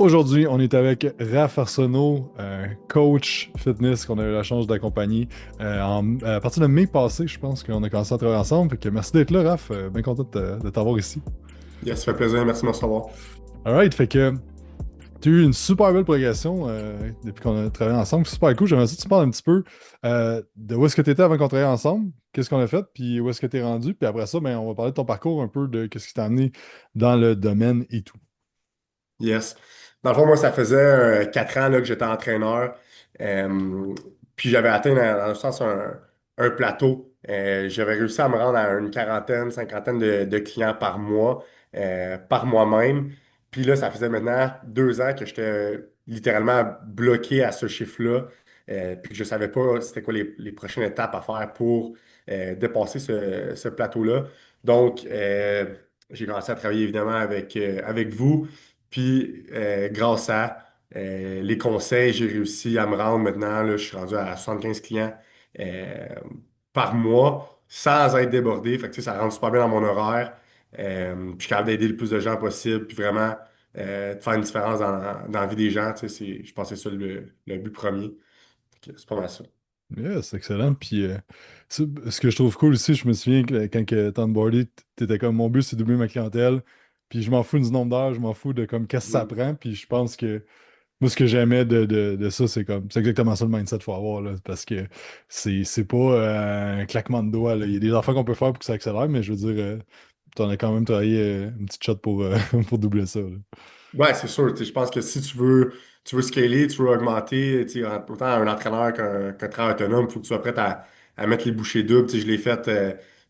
Aujourd'hui, on est avec Raph Arsenault, coach fitness qu'on a eu la chance d'accompagner à partir de mai passé, je pense qu'on a commencé à travailler ensemble. Fait que merci d'être là, Raph. Bien content de t'avoir ici. Yes, ça fait plaisir, merci de me recevoir. Alright, fait que tu as eu une super belle progression depuis qu'on a travaillé ensemble. C'est super cool. J'aimerais ça que tu me parles un petit peu de où est-ce que tu étais avant qu'on travaille ensemble, qu'est-ce qu'on a fait, puis où est-ce que tu es rendu. Puis après ça, ben, on va parler de ton parcours un peu, de qu'est-ce qui t'a amené dans le domaine et tout. Yes. Dans le fond, moi, ça faisait 4 ans là, que j'étais entraîneur. Euh, Puis j'avais atteint, dans le sens, un plateau. J'avais réussi à me rendre à une quarantaine, cinquantaine de clients par mois, par moi-même. Puis là, ça faisait maintenant 2 ans que j'étais littéralement bloqué à ce chiffre-là. Puis que je ne savais pas c'était quoi les prochaines étapes à faire pour dépasser ce plateau-là. Donc, j'ai commencé à travailler évidemment avec vous. Puis, grâce à les conseils, j'ai réussi à me rendre maintenant, là, je suis rendu à 75 clients euh, par mois sans être débordé. Fait que, tu sais, ça rentre super bien dans mon horaire. Puis, je suis capable d'aider le plus de gens possible. Puis, vraiment, de faire une différence dans la vie des gens. Tu sais, je pense que c'est ça le but premier. Fait que c'est pas mal ça. Yeah, c'est excellent. Puis, ce que je trouve cool aussi, je me souviens que quand que t'as onboardé, t'étais comme mon but, c'est de doubler ma clientèle. Puis, je m'en fous du nombre d'heures, je m'en fous de comme qu'est-ce que ça Mhm. prend. Puis, je pense que moi, ce que j'aimais de ça, c'est exactement ça le mindset qu'il faut avoir. Là, parce que c'est pas un claquement de doigts. Là. Il y a des affaires qu'on peut faire pour que ça accélère, mais je veux dire, t'en as quand même travaillé une petite shot pour, pour doubler ça. Là. Ouais, c'est sûr. Tu sais, je pense que si tu veux scaler, tu veux augmenter, tu sais, autant un entraîneur qu'un travail autonome, il faut que tu sois prêt à mettre les bouchées doubles. Tu sais, je l'ai fait,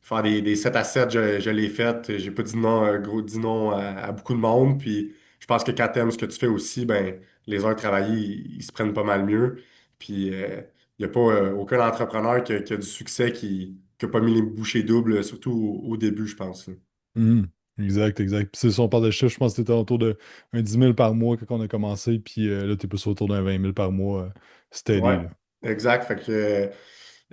faire des 7 à 7, je l'ai fait. J'ai pas dit non, dit non à beaucoup de monde. Puis je pense que quand tu aimes ce que tu fais aussi, ben, les heures travaillées, ils se prennent pas mal mieux. Puis il n'y a pas aucun entrepreneur qui a du succès qui a pas mis les bouchées doubles, surtout au début, je pense. Mhm. Exact, exact. Puis si on parle de chiffres, je pense que c'était autour de un 10 000 par mois quand on a commencé, puis là, t'es plus autour d'un 20 000 par mois steady, Ouais, là. exact. Fait que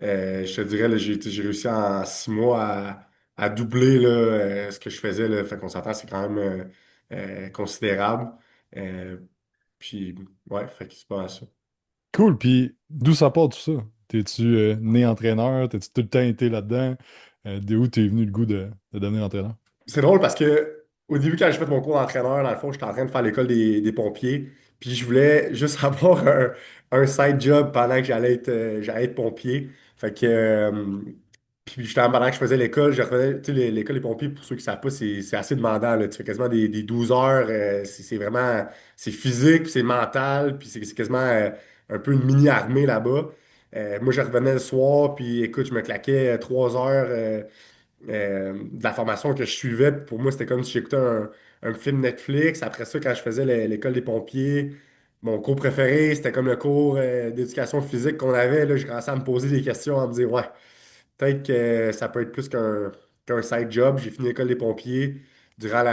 je te dirais, là, j'ai réussi en 6 mois à doubler là, ce que je faisais. Là. Fait qu'on s'entend, c'est quand même considérable. Euh, Puis, ouais, fait que c'est pas mal ça. Cool, puis d'où ça part tout ça? T'es-tu né entraîneur? T'as-tu tout le temps été là-dedans? De où t'es venu le goût de devenir entraîneur? C'est drôle parce que au début, quand j'ai fait mon cours d'entraîneur, dans le fond, j'étais en train de faire l'école des pompiers. Puis je voulais juste avoir un side job pendant que j'allais être pompier. Fait que, puis justement, pendant que je faisais l'école, je revenais, tu sais, l'école des pompiers, pour ceux qui ne savent pas, c'est assez demandant, là. Tu fais quasiment des 12 heures. C'est vraiment, c'est physique, puis c'est mental, puis c'est quasiment un peu une mini-armée là-bas. Moi, je revenais le soir, puis écoute, je me claquais 3 heures. De la formation que je suivais. Puis pour moi, c'était comme si j'écoutais un film Netflix. Après ça, quand je faisais l'école des pompiers, mon cours préféré, c'était comme le cours d'éducation physique qu'on avait. Là, je commençais à me poser des questions, à me dire, ouais, peut-être que ça peut être plus qu'un side job. J'ai fini l'école des pompiers. Durant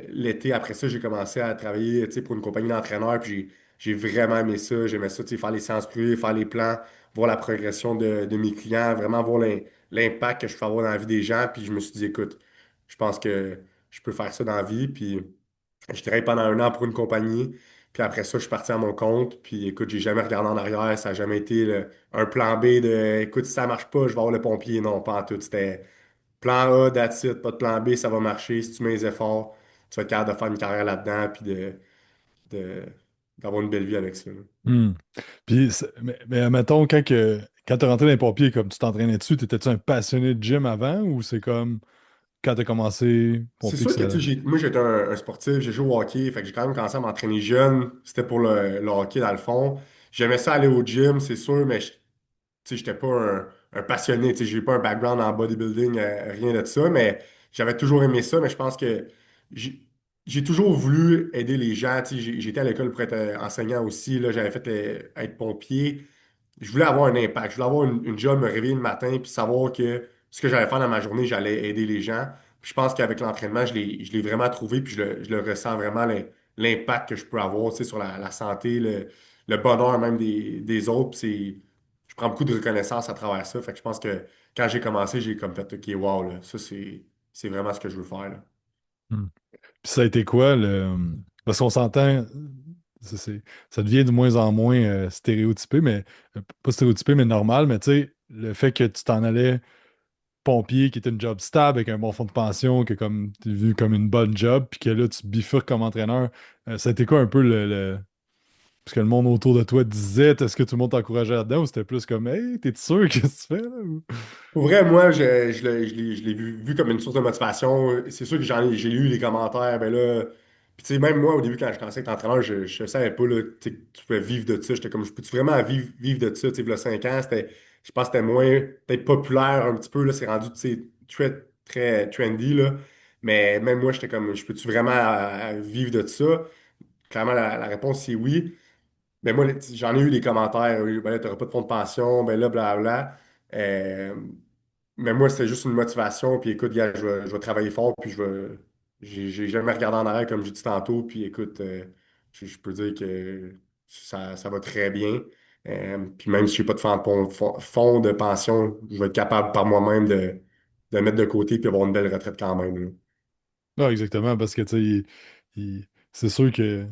l'été, après ça, j'ai commencé à travailler, tu sais, pour une compagnie d'entraîneurs. Puis j'ai vraiment aimé ça. J'aimais ça, tu sais, faire les séances privées, faire les plans, voir la progression de mes clients, vraiment voir l'impact que je peux avoir dans la vie des gens. Puis je me suis dit, écoute, je pense que je peux faire ça dans la vie. Puis je travaillé pendant 1 an pour une compagnie. Puis après ça, je suis parti à mon compte. Puis écoute, j'ai jamais regardé en arrière. Ça n'a jamais été un plan B de écoute, si ça marche pas, je vais avoir le pompier. Non, pas en tout. C'était plan A, that's it, pas de plan B, ça va marcher. Si tu mets les efforts, tu vas être capable de faire une carrière là-dedans. Puis de- d'avoir une belle vie avec ça. Là. Hmm. Puis, mais admettons, quand t'es rentré dans les pompiers, comme tu t'entraînais dessus, t'étais-tu un passionné de gym avant ou c'est comme quand t'as commencé, C'est pompier que sûr que ça. tu sais, moi j'étais un sportif, j'ai joué au hockey, fait que j'ai quand même commencé à m'entraîner jeune. C'était pour le hockey dans le fond. J'aimais ça aller au gym, c'est sûr, mais tu sais, j'étais pas un passionné, tu sais, j'ai pas un background en bodybuilding, rien de ça, mais j'avais toujours aimé ça, mais je pense que j'ai j'ai toujours voulu aider les gens, tu sais, j'étais à l'école pour être enseignant aussi, là, j'avais fait être pompier. Je voulais avoir un impact, je voulais avoir une job, me réveiller le matin, puis savoir que ce que j'allais faire dans ma journée, j'allais aider les gens. Puis je pense qu'avec l'entraînement, je l'ai vraiment trouvé, puis je le ressens vraiment, l'impact que je peux avoir, tu sais, sur la santé, le bonheur même des autres. Puis je prends beaucoup de reconnaissance à travers ça. Fait que je pense que quand j'ai commencé, j'ai comme fait, OK, wow, là, ça, c'est vraiment ce que je veux faire, là. Hmm. Puis ça a été quoi le. Parce qu'on s'entend. Ça devient de moins en moins stéréotypé, mais pas stéréotypé, mais normal. Mais tu sais, le fait que tu t'en allais pompier, qui était une job stable avec un bon fonds de pension, que comme tu vu comme une bonne job, puis que là, tu bifurques comme entraîneur, ça a été quoi un peu ce que le monde autour de toi disait? Est-ce que tout le monde t'encourageait là-dedans ou c'était plus comme Hey, t'es sûr que tu fais là? Pour vrai, moi, je l'ai vu comme une source de motivation. C'est sûr que j'ai lu les commentaires, ben là. Puis tu sais, même moi, au début, quand je commençais à être entraîneur, je savais pas là, tu sais, que tu pouvais vivre de ça. J'étais comme, je peux-tu vraiment vivre de ça? Tu sais, il y a 5 ans, je pense que c'était moins peut-être populaire un petit peu. Là, c'est rendu, tu sais, très trendy, là. Mais même moi, j'étais comme, je peux-tu vraiment vivre de ça? Clairement, la réponse, c'est oui. Mais moi, j'en ai eu des commentaires. Oui, ben là, t'auras pas de fonds de pension, ben là, blablabla. Euh, mais moi, c'était juste une motivation. Puis écoute, gars, je vais travailler fort. Puis j'ai jamais regardé en arrière, comme j'ai dit tantôt. Puis écoute, je peux dire que ça va très bien. Puis même si je n'ai pas de fonds de pension, je vais être capable par moi-même de mettre de côté puis avoir une belle retraite quand même, là. Non, exactement, parce que tu sais, c'est sûr que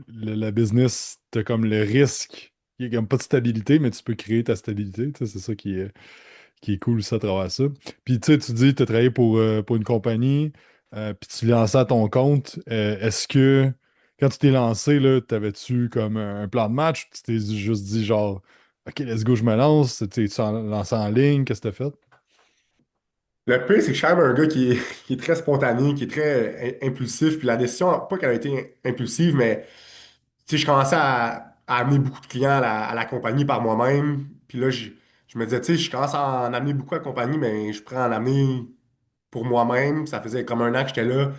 la business, t'as comme le risque. Il n'y a comme pas de stabilité, mais tu peux créer ta stabilité. Tu sais, c'est ça qui est cool ça, à travers ça. Puis tu sais, tu dis que tu as travaillé pour une compagnie, puis tu lançais à ton compte. Est-ce que quand tu t'es lancé, là, t'avais-tu comme un plan de match? Tu t'es juste dit genre OK, let's go, je me lance. Tu t'es lancé en ligne, qu'est-ce que t'as fait? Le pire, c'est que je suis quand même un gars qui est très spontané, qui est très impulsif. Puis la décision, pas qu'elle a été impulsive, mais tu sais, je commençais à amener beaucoup de clients à la compagnie par moi-même. Puis là, je me disais, tu sais, je commence à en amener beaucoup à la compagnie, mais je prends en amener pour moi-même. Ça faisait comme un an que j'étais là.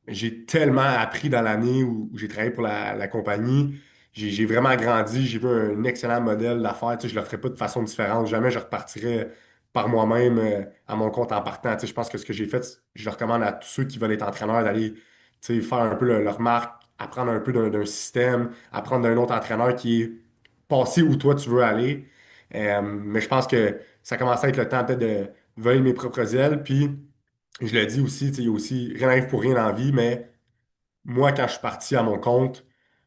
J'ai tellement appris dans l'année où j'ai travaillé pour la compagnie. J'ai vraiment grandi. J'ai vu un excellent modèle d'affaires. Tu sais, je ne le ferais pas de façon différente. Jamais je repartirais par moi-même à mon compte en partant. Tu sais, je pense que ce que j'ai fait, je le recommande à tous ceux qui veulent être entraîneurs d'aller tu sais, faire un peu leur marque, apprendre un peu d'un système, apprendre d'un autre entraîneur qui est passé où toi tu veux aller. Mais je pense que ça commence à être le temps peut-être de voler mes propres ailes. Puis je le dis aussi, tu sais, il y a aussi rien n'arrive pour rien dans la vie, mais moi, quand je suis parti à mon compte,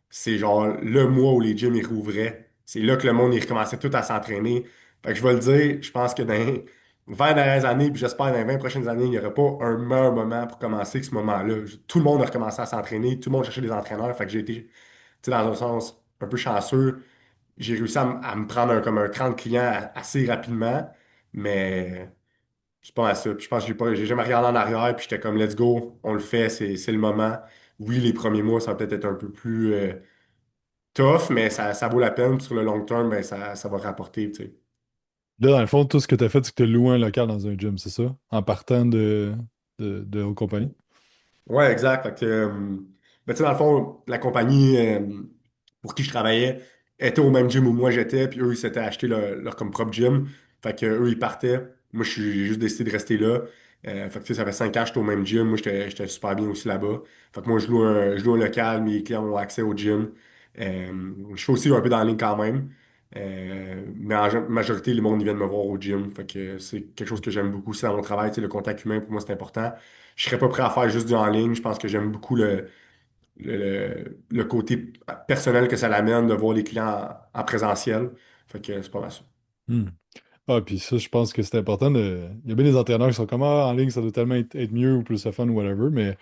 c'est genre le mois où les gyms ils rouvraient. C'est là que le monde il recommençait tout à s'entraîner. Fait que je vais le dire, je pense que dans les 20 dernières années, puis j'espère dans les 20 prochaines années, il n'y aura pas un meilleur moment pour commencer que ce moment-là. Tout le monde a recommencé à s'entraîner, tout le monde cherchait des entraîneurs. Fait que j'ai été, tu sais, dans un sens un peu chanceux. J'ai réussi à me prendre comme un 30 clients assez rapidement, mais je pense à ça. Puis je pense que j'ai jamais regardé en arrière, puis j'étais comme, let's go, on le fait, c'est le moment. Oui, les premiers mois, ça va peut-être être un peu plus tough, mais ça vaut la peine. Puis sur le long terme, ben, ça va rapporter, tu sais. Là, dans le fond, tout ce que tu as fait, c'est que tu as loué un local dans un gym, c'est ça? En partant de haute compagnie. Ouais, exact. Fait que, ben, tu sais, dans le fond, la compagnie pour qui je travaillais était au même gym où moi j'étais, puis eux, ils s'étaient acheté leur comme propre gym. Fait que eux, ils partaient. Moi, j'ai juste décidé de rester là. Fait que, tu sais, ça fait 5 ans que j'étais au même gym. Moi, j'étais super bien aussi là-bas. Fait que moi, je loue un local, mes clients ont accès au gym. Je fais aussi un peu dans la ligne quand même. Mais en majorité, le monde, ils viennent me voir au gym. Fait que c'est quelque chose que j'aime beaucoup. C'est dans mon travail, tu sais, le contact humain, pour moi, c'est important. Je serais pas prêt à faire juste du en ligne. Je pense que j'aime beaucoup le côté personnel que ça l'amène de voir les clients en présentiel. Fait que c'est pas mal ça. Hmm. Ah, puis ça, je pense que c'est important de. Il y a bien des entraîneurs qui sont comme en ligne, ça doit tellement être mieux ou plus le fun ou whatever, mais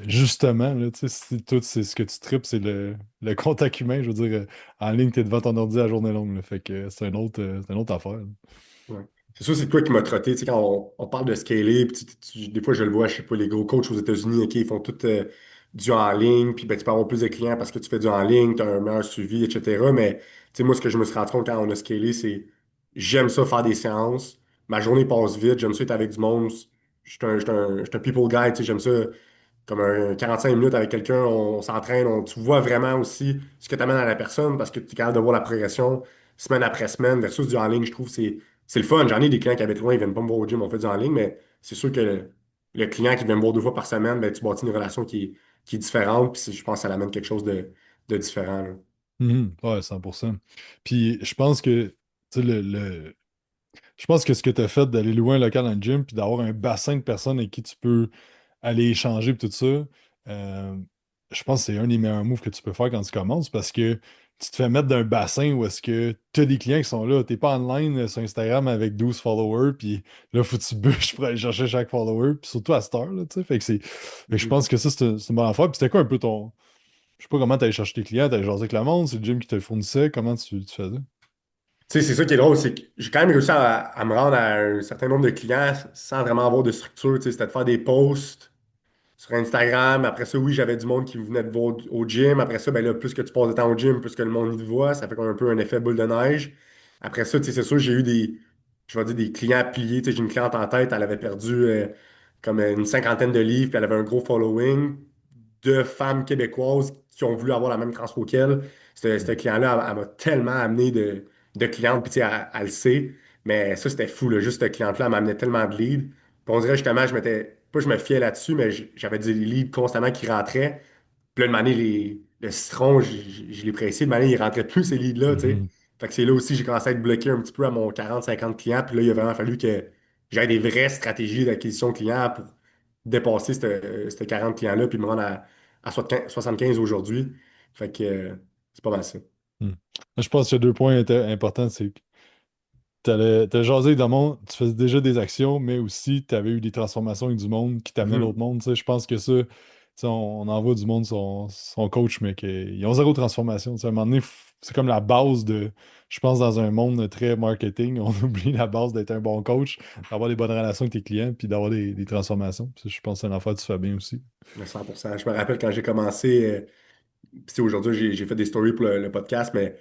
justement, là, tu sais, si tout c'est ce que tu tripes, c'est le contact humain, je veux dire, en ligne, t'es devant ton ordi à journée longue, là, fait que c'est une autre affaire, là. Ouais. C'est sûr, c'est quoi qui m'a trotté. Tu sais, quand on parle de scaler, puis des fois, je le vois, je sais pas, les gros coachs aux États-Unis, OK, ils font tout du en ligne, puis ben, tu peux avoir plus de clients parce que tu fais du en ligne, tu as un meilleur suivi, etc. Mais tu sais, moi, ce que je me suis rendu compte quand on a scalé, c'est j'aime ça faire des séances. Ma journée passe vite, j'aime ça être avec du monde. Je suis un people guy, tu sais, j'aime ça comme un 45 minutes avec quelqu'un, on s'entraîne, tu vois vraiment aussi ce que tu amènes à la personne parce que tu es capable de voir la progression semaine après semaine versus du en ligne, je trouve que c'est le fun. J'en ai des clients qui habitent loin, ils viennent pas me voir au gym, on fait du en ligne, mais c'est sûr que le client qui vient me voir 2 fois par semaine, ben, tu bâtis une relation qui est différente, puis je pense que ça amène quelque chose de différent, là. Mhm. Ouais, 100%. Puis je pense que, tu sais, je pense que ce que tu as fait d'aller louer un local dans le gym, puis d'avoir un bassin de personnes avec qui tu peux aller échanger, puis tout ça, je pense que c'est un des meilleurs moves que tu peux faire quand tu commences parce que tu te fais mettre d'un bassin où est-ce que tu as des clients qui sont là. T'es pas en ligne sur Instagram avec 12 followers, puis là, faut que tu bûches pour aller chercher chaque follower, puis surtout à cette heure, là, tu sais. Fait que je pense que ça, c'est une bonne affaire. Puis c'était quoi un peu ton. Je sais pas comment t'allais chercher tes clients, t'allais jaser avec la monde, c'est le gym qui te le fournissait, comment tu faisais? Tu sais, c'est ça qui est drôle, c'est que j'ai quand même réussi à me rendre à un certain nombre de clients sans vraiment avoir de structure. Tu sais, c'était de faire des posts sur Instagram. Après ça, oui, j'avais du monde qui venait de voir au gym. Après ça, ben là, plus que tu passes de temps au gym, plus que le monde y te voit. Ça fait comme un peu un effet boule de neige. Après ça, tu sais, c'est sûr, j'ai eu je vais dire, des clients pliés. Tu sais, j'ai une cliente en tête, elle avait perdu comme une cinquantaine de livres, puis elle avait un gros following de femmes québécoises qui ont voulu avoir la même transfo qu'elle. Ce client-là, elle m'a tellement amené de clientes, puis tu sais, elle le sait. Mais ça, c'était fou, là. Juste cette cliente-là, elle m'amenait tellement de leads. Puis on dirait justement, pas je me fiais là-dessus, mais j'avais des leads constamment qui rentraient. Puis là, de manière, le citron, je l'ai pressé. De manière, il rentrait plus ces leads-là, tu sais. Mhm. Fait que c'est là aussi j'ai commencé à être bloqué un petit peu à mon 40-50 clients. Puis là, il a vraiment fallu que j'aie des vraies stratégies d'acquisition client pour dépasser ce 40 clients-là puis me rendre à 75 aujourd'hui. Fait que c'est pas mal ça. Hmm. Je pense qu'il y a deux points importants, c'est que t'as jasé avec le monde, tu faisais déjà des actions, mais aussi tu avais eu des transformations avec du monde qui t'amenait l'autre Mhm. monde. Tu sais, je pense que ça, tu sais, on envoie du monde son coach, mais qu'ils ont zéro transformation. Tu sais, à un moment donné, c'est comme la base de, je pense, dans un monde très marketing, on oublie la base d'être un bon coach, d'avoir des bonnes relations avec tes clients, puis d'avoir des transformations. Puis ça, je pense que c'est une affaire que tu fais bien aussi. À 100%. Je me rappelle quand j'ai commencé, puis tu sais, aujourd'hui, j'ai fait des stories pour le podcast, mais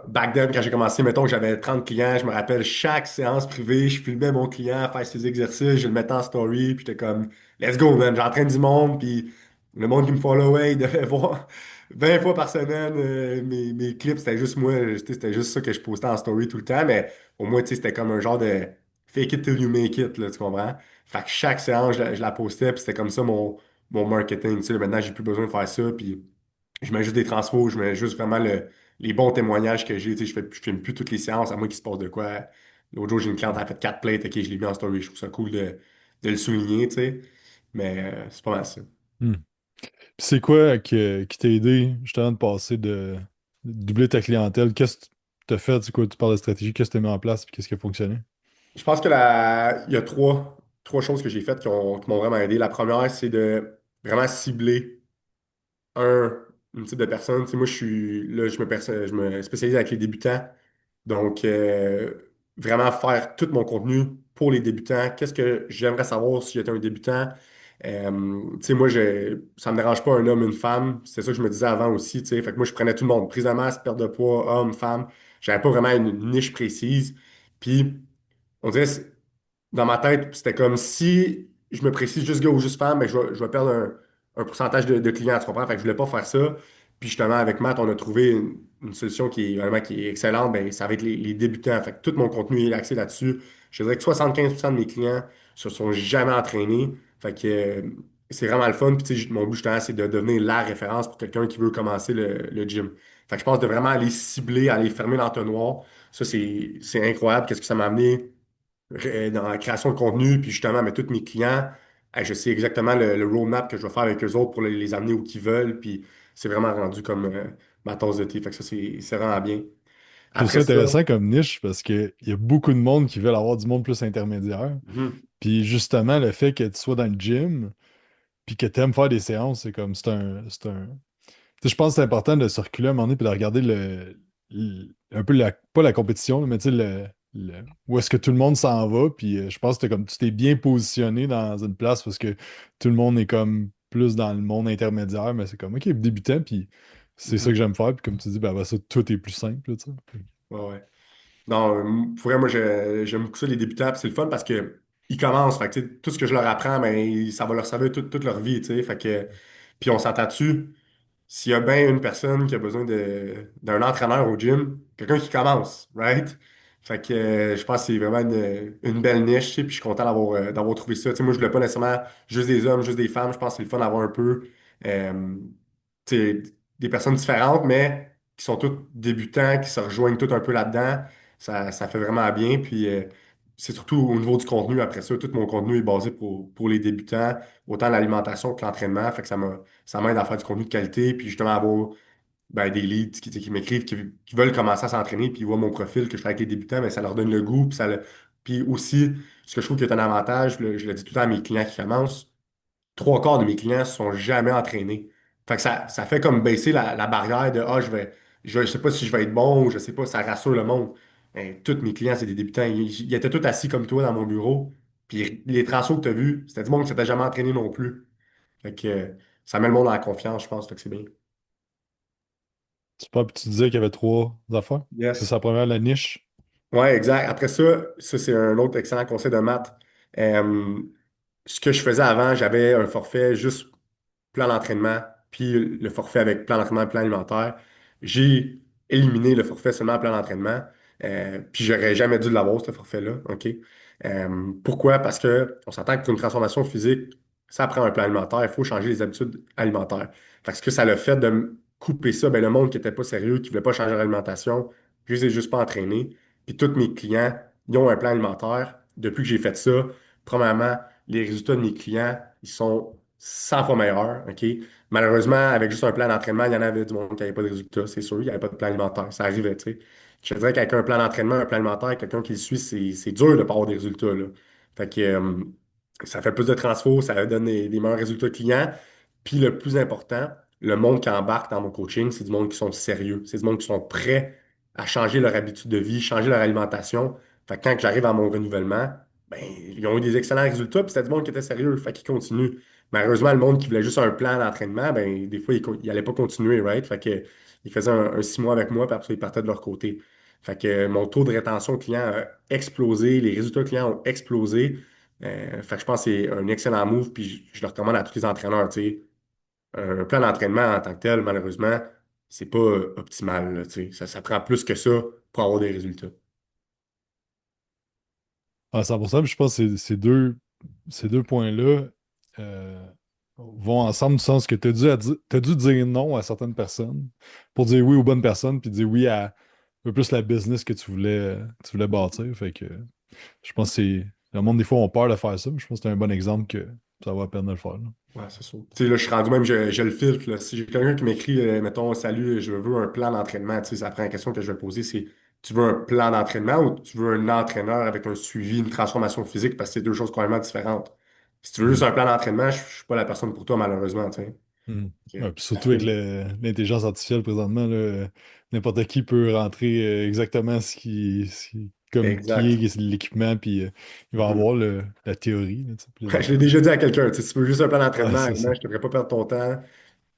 back then, quand j'ai commencé, mettons que j'avais 30 clients, je me rappelle chaque séance privée, je filmais mon client faire ses exercices, je le mettais en story, puis j'étais comme, let's go, man, j'entraîne du monde, puis le monde qui me followait, il devait voir 20 fois par semaine mes clips, c'était juste moi, tu sais, c'était juste ça que je postais en story tout le temps, mais au moins, tu sais, c'était comme un genre de fake it till you make it, là, tu comprends? Fait que chaque séance, je la postais, puis c'était comme ça mon marketing, tu sais, maintenant, j'ai plus besoin de faire ça, puis je mets juste des transfos, je mets juste vraiment les bons témoignages que j'ai. Tu sais, je filme plus toutes les séances, à moins qu'il se passe de quoi. L'autre jour, j'ai une cliente qui a fait 4 plates, ok, je l'ai mis en story. Je trouve ça cool de le souligner, tu sais. Mais c'est pas mal ça. Hmm. Puis c'est quoi qui t'a aidé justement de passer de doubler ta clientèle? Qu'est-ce que tu as fait? C'est quoi, tu parles de stratégie, qu'est-ce que tu as mis en place, puis qu'est-ce qui a fonctionné? Je pense que il y a trois choses que j'ai faites qui m'ont vraiment aidé. La première, c'est de vraiment cibler un, une type de personne. Tu sais, moi, je me spécialise avec les débutants. Donc, vraiment faire tout mon contenu pour les débutants. Qu'est-ce que j'aimerais savoir si j'étais un débutant? Tu sais, moi, ça me dérange pas un homme, une femme. C'est ça que je me disais avant aussi. Tu sais. Fait que moi, je prenais tout le monde. Prise de masse, perte de poids, homme, femme. J'avais pas vraiment une niche précise. Puis, on dirait, dans ma tête, c'était comme si je me précise juste gars ou juste femme, mais je vais perdre un pourcentage de clients, tu comprends? Fait que je voulais pas faire ça. Puis justement, avec Matt, on a trouvé une solution qui est vraiment qui est excellente. Ben, ça va être les débutants. Fait que tout mon contenu est axé là-dessus. Je dirais que 75% de mes clients se sont jamais entraînés. Fait que c'est vraiment le fun. Puis tu sais, mon but justement, c'est de devenir la référence pour quelqu'un qui veut commencer le gym. Fait que je pense de vraiment aller cibler, aller fermer l'entonnoir. Ça, c'est incroyable. Qu'est-ce que ça m'a amené? Dans la création de contenu, puis justement, mais tous mes clients, je sais exactement le roadmap que je vais faire avec eux autres pour les amener où qu'ils veulent, puis c'est vraiment rendu comme ma tasse de thé. Fait que ça, c'est vraiment bien. Je trouve Après ça ça, intéressant comme niche parce qu'il y a beaucoup de monde qui veulent avoir du monde plus intermédiaire. mhm, Puis justement, le fait que tu sois dans le gym, puis que tu aimes faire des séances, c'est comme, tu sais, je pense que c'est important de se reculer à un moment donné puis de regarder un peu pas la compétition, mais tu sais, où est-ce que tout le monde s'en va. Puis je pense que comme tu t'es bien positionné dans une place parce que tout le monde est comme plus dans le monde intermédiaire, mais c'est comme, OK, débutant, puis c'est ça que mhm, j'aime faire. Puis comme tu dis, ben, après ça, tout est plus simple, tu sais. ouais, ouais. Non, pour vrai, moi, j'aime beaucoup ça, les débutants, puis c'est le fun parce que ils commencent. Fait que, tu sais, tout ce que je leur apprends, ben, ça va leur servir toute leur vie, tu sais. Fait que, puis on s'entend-tu? S'il y a bien une personne qui a besoin d'un entraîneur au gym, quelqu'un qui commence, right? Fait que je pense que c'est vraiment une belle niche, tu sais, puis je suis content d'avoir trouvé ça. Tu sais, moi, je voulais pas nécessairement juste des hommes, juste des femmes. Je pense que c'est le fun d'avoir un peu euh, tu sais, des personnes différentes, mais qui sont tous débutants, qui se rejoignent tous un peu là-dedans. Ça fait vraiment bien. Puis c'est surtout au niveau du contenu. Après ça, tout mon contenu est basé pour les débutants, autant l'alimentation que l'entraînement. Fait que ça m'aide à faire du contenu de qualité, puis justement avoir ben, des leads qui m'écrivent, qui veulent commencer à s'entraîner, puis ils voient mon profil, que je fais avec les débutants, mais ça leur donne le goût. Puis aussi, ce que je trouve qui est un avantage, je le dis tout le temps à mes clients qui commencent, trois quarts de mes clients ne sont jamais entraînés. Fait que ça fait comme baisser la barrière de ah, je sais pas si je vais être bon ou je sais pas, ça rassure le monde. Ben, tous mes clients, c'est des débutants. Ils étaient tous assis comme toi dans mon bureau. Puis les transos que tu as vus, c'était du monde qui s'était jamais entraîné non plus. Fait que ça met le monde en confiance, je pense. Fait que c'est bien. Super, puis tu disais qu'il y avait trois affaires. C'est Yes. sa première, la niche. Ouais, exact. Après ça, c'est un autre excellent conseil de maths. Euh, Ce que je faisais avant, j'avais un forfait juste plan d'entraînement, puis le forfait avec plan d'entraînement et plan alimentaire. J'ai éliminé le forfait seulement plan d'entraînement, puis j'aurais jamais dû l'avoir, ce forfait-là. OK? Pourquoi? Parce que on s'entend que pour une transformation physique, ça prend un plan alimentaire, il faut changer les habitudes alimentaires. Fait que ce que ça l'a fait de me couper ça, ben, le monde qui n'était pas sérieux, qui ne voulait pas changer l'alimentation, je les ai juste pas entraînés. Puis tous mes clients, ils ont un plan alimentaire. Depuis que j'ai fait ça, premièrement, les résultats de mes clients, ils sont 100 fois meilleurs. OK? Malheureusement, avec juste un plan d'entraînement, il y en avait du monde qui n'avait pas de résultats, c'est sûr. Il n'y avait pas de plan alimentaire. Ça arrivait, tu sais. Je te dirais qu'avec un plan d'entraînement, un plan alimentaire, quelqu'un qui le suit, c'est dur de ne pas avoir des résultats, là. Fait que ça fait plus de transfo, ça donne des meilleurs résultats clients. Puis le plus important, le monde qui embarque dans mon coaching, c'est du monde qui sont sérieux. C'est du monde qui sont prêts à changer leur habitude de vie, changer leur alimentation. Fait que quand j'arrive à mon renouvellement, ben, ils ont eu des excellents résultats, puis c'était du monde qui était sérieux, fait qu'ils continuent. Malheureusement, le monde qui voulait juste un plan d'entraînement, ben, des fois, ils n'allaient pas continuer, right? Fait que, ils faisaient un 6 mois avec moi, puis après, ils partaient de leur côté. Fait que mon taux de rétention client a explosé, les résultats clients ont explosé. Fait que je pense que c'est un excellent move, puis je le recommande à tous les entraîneurs, tu sais. Un plan d'entraînement en tant que tel, malheureusement, c'est pas optimal, là, tu sais. Ça prend plus que ça pour avoir des résultats. À 100%, puis je pense que ces deux points-là vont ensemble du sens que t'as dû dire non à certaines personnes pour dire oui aux bonnes personnes, puis dire oui à un peu plus la business que tu voulais bâtir. Fait que je pense que c'est. Le monde, des fois, ont peur de faire ça, mais je pense que c'est un bon exemple que ça vaut la peine de le faire, là. Ouais, c'est sûr. Tu sais, là, je suis rendu même, je le filtre, là. Si j'ai quelqu'un qui m'écrit, mettons, salut, je veux un plan d'entraînement, tu sais, la première question que je vais poser, c'est tu veux un plan d'entraînement ou tu veux un entraîneur avec un suivi, une transformation physique, parce que c'est deux choses complètement différentes. Si tu veux juste Mhm. un plan d'entraînement, je suis pas la personne pour toi, malheureusement, tu sais. Mhm. Ouais, Ok. puis surtout avec l'intelligence artificielle présentement, là, n'importe qui peut rentrer exactement comme qui Exact. est l'équipement, puis il va Mhm. avoir la théorie, là, tu sais, puis les Ouais, je l'ai affaires. déjà dit à quelqu'un, tu sais, si tu veux juste un plan Ouais, d'entraînement, c'est ça. honnêtement, je ne te ferai pas perdre ton temps.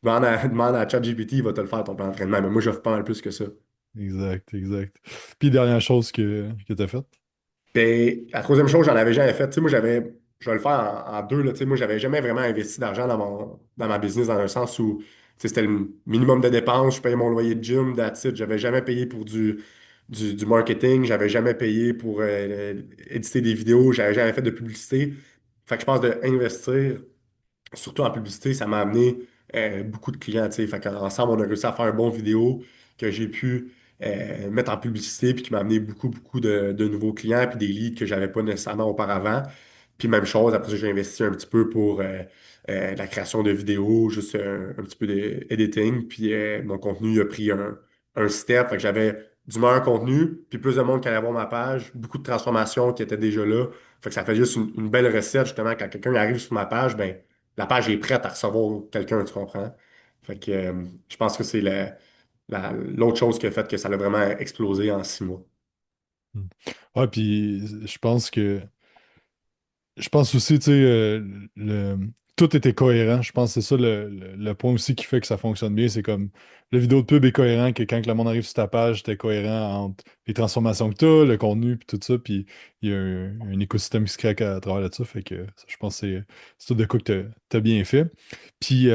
Demande à ChatGPT, il va te le faire, ton plan d'entraînement. Mais moi, j'offre pas mal plus que ça. Exact, exact. Puis dernière chose que tu as faite. Puis la troisième chose, j'en avais jamais fait. Tu sais, moi, je vais le faire en deux, là. Tu sais, moi, j'avais jamais vraiment investi d'argent dans ma business dans un sens où, tu sais, c'était le minimum de dépenses. Je payais mon loyer de gym, that's it. J'avais jamais payé pour du marketing. J'avais jamais payé pour éditer des vidéos. J'avais jamais fait de publicité. Fait que je pense d'investir surtout en publicité, ça m'a amené beaucoup de clients, tu sais. Fait qu'ensemble, on a réussi à faire un bon vidéo que j'ai pu mettre en publicité, puis qui m'a amené beaucoup, beaucoup de nouveaux clients, puis des leads que j'avais pas nécessairement auparavant. Puis même chose, après ça, j'ai investi un petit peu pour la création de vidéos, juste un petit peu d'editing, puis mon contenu a pris un step. Fait que j'avais du meilleur contenu, puis plus de monde qui allait voir ma page, beaucoup de transformations qui étaient déjà là. Fait que ça fait juste une belle recette, justement, quand quelqu'un arrive sur ma page, ben la page est prête à recevoir quelqu'un, tu comprends? Fait que je pense que c'est l'autre chose qui a fait que ça a vraiment explosé en 6 mois. Hmm. Ouais, puis je pense aussi, tu sais, tout était cohérent. Je pense que c'est ça le point aussi qui fait que ça fonctionne bien. C'est comme le vidéo de pub est cohérent, que quand le monde arrive sur ta page, t'es cohérent entre les transformations que t'as, le contenu, puis tout ça. Puis il y a un écosystème qui se crée à travers là-dessus. Fait que ça, je pense que c'est tout de quoi que t'as bien fait. Puis,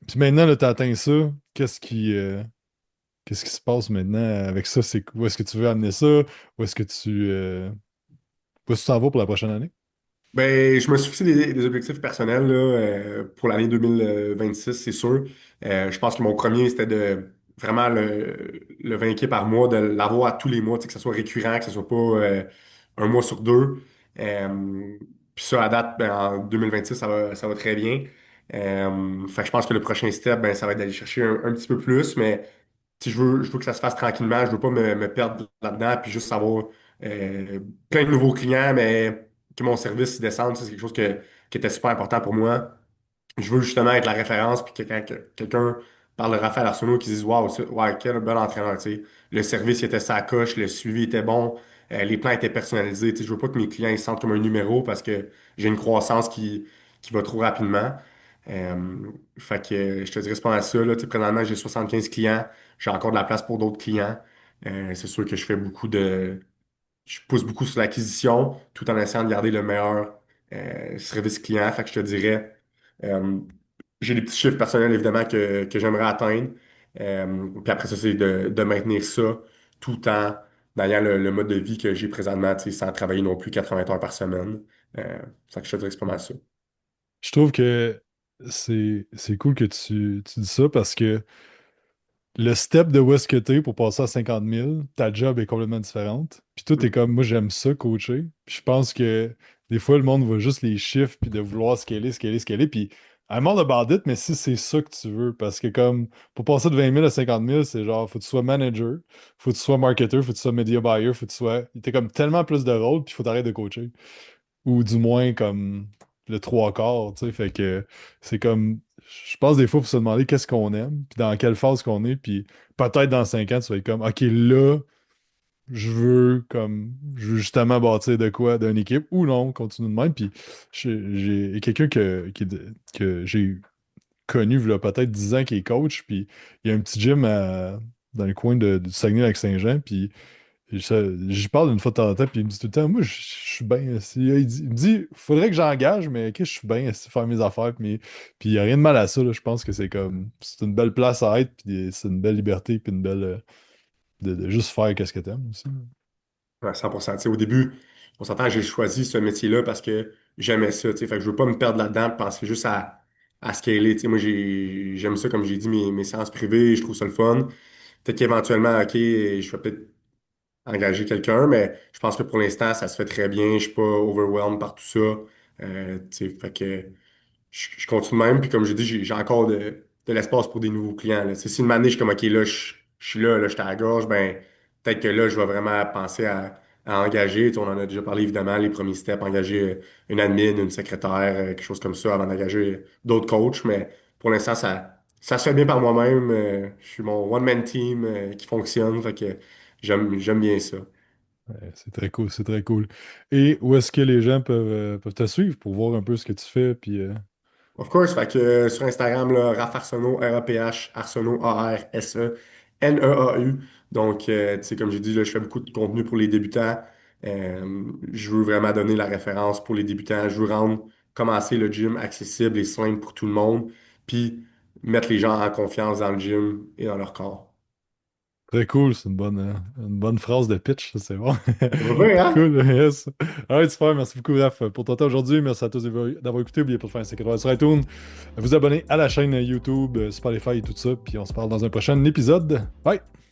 puis maintenant, là, t'as atteint ça. Qu'est-ce qui se passe maintenant avec ça? Où est-ce que tu veux amener ça? Où est-ce que où est-ce que tu t'en vas pour la prochaine année? Ben, je me suis fixé des objectifs personnels là, pour l'année 2026, c'est sûr. Je pense que mon premier, c'était de vraiment le 20K par mois, de l'avoir à tous les mois, tu sais, que ce soit récurrent, que ce soit pas un mois sur deux. Puis ça, à date, ben, en 2026, ça va très bien. Fait que je pense que le prochain step, ben, ça va être d'aller chercher un petit peu plus, mais tu sais, je veux que ça se fasse tranquillement. Je veux pas me perdre là-dedans, puis juste avoir plein de nouveaux clients, mais que mon service il descende. Ça, c'est quelque chose qui était super important pour moi. Je veux justement être la référence, puis que quand quelqu'un parle de Raphaël Arsenault, qui dise waouh, ouais, quel bel entraîneur, tu sais. Le service il était sa coche, le suivi était bon, les plans étaient personnalisés. Tu sais, je veux pas que mes clients ils se sentent comme un numéro parce que j'ai une croissance qui va trop rapidement. Fait que je te dirais c'est pas mal ça. Là. Tu sais, présentement, j'ai 75 clients, j'ai encore de la place pour d'autres clients. C'est sûr que je pousse beaucoup sur l'acquisition tout en essayant de garder le meilleur service client. Fait que je te dirais, euh, j'ai des petits chiffres personnels évidemment que j'aimerais atteindre. Puis après ça, c'est de maintenir ça tout en ayant le mode de vie que j'ai présentement, tu sais, sans travailler non plus 80 heures par semaine. Fait que je te dirais que c'est pas mal ça. Je trouve que c'est cool que tu dis ça parce que le step de où est-ce que t'es pour passer à 50 000, ta job est complètement différente. Puis toi, t'es Mm. comme, moi, j'aime ça, coacher. Puis je pense que des fois, le monde voit juste les chiffres, puis de vouloir scaler, scaler, scaler. Puis I'm all about it, mais si c'est ça que tu veux, parce que comme, pour passer de 20 000 à 50 000, c'est genre, faut que tu sois manager, faut que tu sois marketer, faut que tu sois media buyer, faut que tu sois... T'es comme tellement plus de rôles, puis faut t'arrêter de coacher. Ou du moins, comme, le trois quarts, tu sais. Fait que c'est comme, je pense des fois, il faut se demander qu'est-ce qu'on aime, puis dans quelle phase qu'on est, puis peut-être dans 5 ans, tu vas être comme, OK, là, je veux justement bâtir de quoi, d'une équipe, ou non, continue de même. Puis j'ai quelqu'un que j'ai connu, il y a peut-être 10 ans, qui est coach, puis il y a un petit gym dans le coin du Saguenay-Lac-Saint-Jean, puis j'y parle une fois de temps en temps, puis il me dit tout le temps, moi, je suis bien assis. Il me dit, faudrait que j'engage, mais ok, je suis bien assis faire mes affaires, puis il n'y a rien de mal à ça, là. Je pense que c'est comme, c'est une belle place à être, puis c'est une belle liberté, puis une belle, de juste faire qu'est-ce que t'aimes aussi. Ouais, 100%. Tu sais, au début, on s'entend, j'ai choisi ce métier-là parce que j'aimais ça. Tu sais. Fait que je veux pas me perdre là-dedans et penser juste à scaler. Tu sais. Moi, j'aime ça, comme j'ai dit, mes séances privées, je trouve ça le fun. Peut-être qu'éventuellement, OK, je vais peut-être engager quelqu'un, mais je pense que pour l'instant, ça se fait très bien. Je suis pas overwhelmed par tout ça. Tu sais, fait que je continue de même. Puis comme je dis, j'ai encore de l'espace pour des nouveaux clients. Là. Tu sais, si une année, je suis comme OK, là, je suis là, je suis à la gorge, ben peut-être que là, je vais vraiment penser à engager. Tu sais, on en a déjà parlé évidemment, les premiers steps, engager une admin, une secrétaire, quelque chose comme ça avant d'engager d'autres coachs. Mais pour l'instant, ça se fait bien par moi-même. Je suis mon one-man team qui fonctionne. Fait que j'aime bien ça. Ouais, c'est très cool, c'est très cool. Et où est-ce que les gens peuvent te suivre pour voir un peu ce que tu fais, puis... Of course, fait que sur Instagram, là, Raph Arsenault, R-A-P-H, Arsenault, A-R-S-E-N-E-A-U. Donc, tu sais, comme j'ai dit, là, je fais beaucoup de contenu pour les débutants. Je veux vraiment donner la référence pour les débutants. Je veux rendre, commencer le gym accessible et simple pour tout le monde, puis mettre les gens en confiance dans le gym et dans leur corps. Très cool, c'est une bonne phrase de pitch, ça, c'est bon. Ça va bien, hein? Cool, yes. Alright, super, merci beaucoup, Raph, pour ton temps aujourd'hui. Merci à tous d'avoir écouté. N'oubliez pas de faire un 5 étoiles sur iTunes, vous abonner à la chaîne YouTube, Spotify et tout ça. Puis on se parle dans un prochain épisode. Bye!